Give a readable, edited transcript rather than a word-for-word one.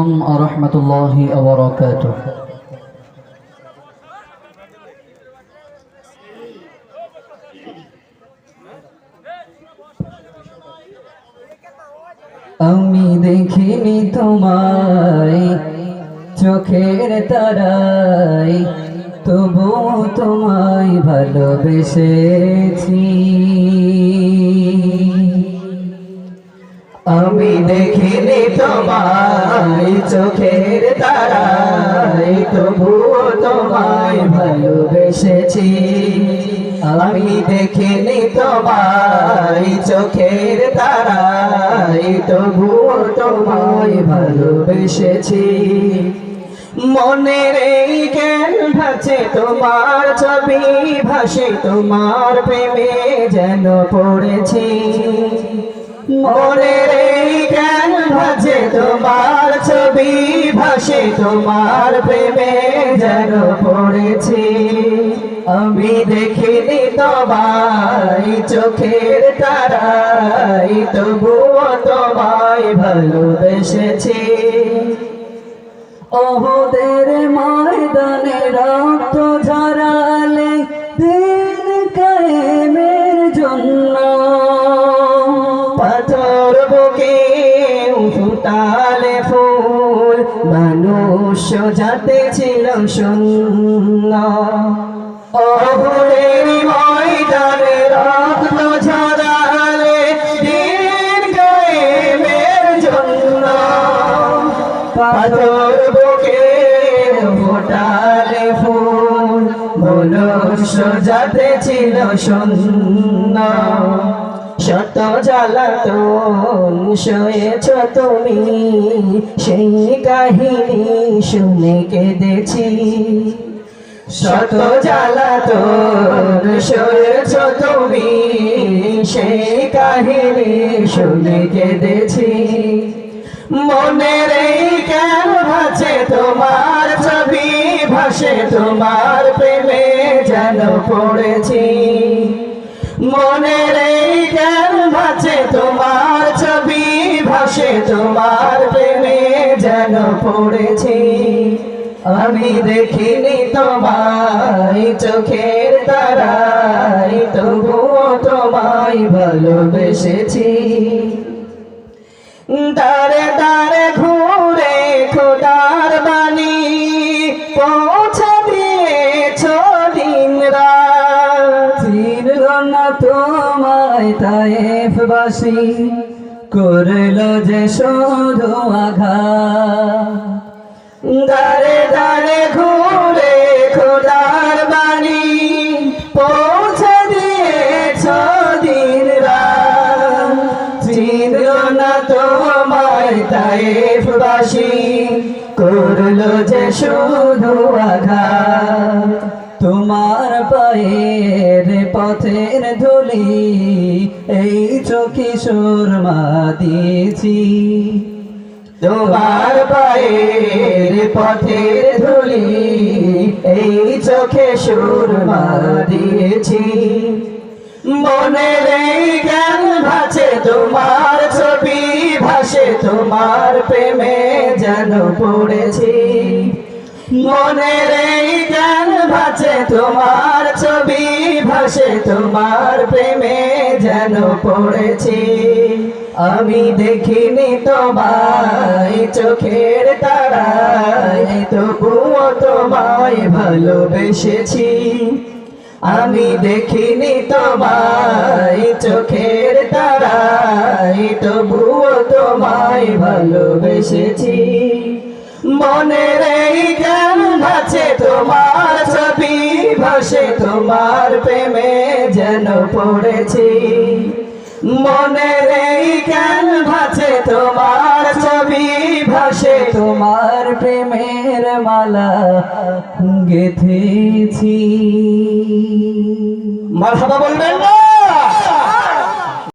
আলাইকুম ওয়া রাহমাতুল্লাহি ওয়া বারাকাতুহু। আমি দেখিনি তোমায় চোখের তারায়, তবু তোমায় ভালোবেসেছি। আমি দেখিনি তোমায় চোখের তারায়, তবু তোমায় ভালোবেসেছি। আমি দেখিনি তোমায় চোখের তারায়, তবু তোমায় ভালোবেসেছি। মনের এই জ্ঞান ভাসে তোমার ছবি, ভাসে তোমার প্রেমে যেন পড়েছি। মনের এই জ্ঞান ভাসে তোমার ছবি, ভাসে তোমার প্রেমে যেন পড়েছি। আমি দেখিনি তোমায় চোখের তারায়, তবুও তোমায় ভালোবেসেছি। ওহুদের ময়দানে রক্ত ঝরালে দিন কায়েমের জন্য, পাথর বুকে ফুটালে ফুল, মানুষ যাতে ছিল শূন্য। ওহুদের ময়দানে রক্ত ঝরালে দিন কায়েমের জন্য, পাথর বুকে ফোটালে ফুল, মনুষ্য যাতে ছিল শূন্য। শত জ্বালাতন সয়েছ তুমি, সেই কাহিনী শুনে কেঁদেছি। শত জ্বালাতন সয়েছ তুমি, সেই কাহিনী শুনে কেঁদেছি। মনের এই জ্ঞান ভাসে তোমার ছবি, ভাসে তোমার প্রেমে যেন পড়েছি। মনের এই জ্ঞান ভাসে তোমার ছবি, ভাসে তোমার প্রেমে যেন পড়েছি। আমি দেখিনি তোমায় চোখের তারায়, তবুও তোমায় ভালোবেসেছি। দারে দারে ঘুরে খোদার বাণী পৌঁছে দিয়েছ দিন রাত। ছিল না তোমায় তায়েফবাসী, করল যে শুধু আঘাত। দারে দারে ঘুরে খোদার বাণী পৌঁছে দিয়েছ দিন রাত। ছিল না তোমায় তায়েফবাসী, করল যে শুধু আঘাত। তোমার পায়ের পথের ধুলি এই চোখে সুরমা দিয়েছি। তোমার পায়ের পথের ধুলি এই চোখে সুরমা দিয়েছি। মনের এই জ্ঞান ভাসে তোমার ছবি, ভাসে তোমার প্রেমে যেন পড়েছি। মনের এই জ্ঞান ভাসে তোমার ছবি, ভাসে তোমার প্রেমে যেন পড়েছি। আমি দেখিনি তোমায় চোখের তারায়, তবুও তোমায় ভালোবেসেছি। আমি দেখিনি তোমায় চোখের তারায়, তবুও তোমায় ভালোবেসেছি। মনের এই জ্ঞান ভাসে তোমার ছবি, ভাসে তোমার প্রেমে যেন পড়েছি। মনের এই জ্ঞান ভাসে তোমার ছবি, ভাসে তোমার প্রেমের মালা গেঁথেছি। মারহাবা বলবেন না?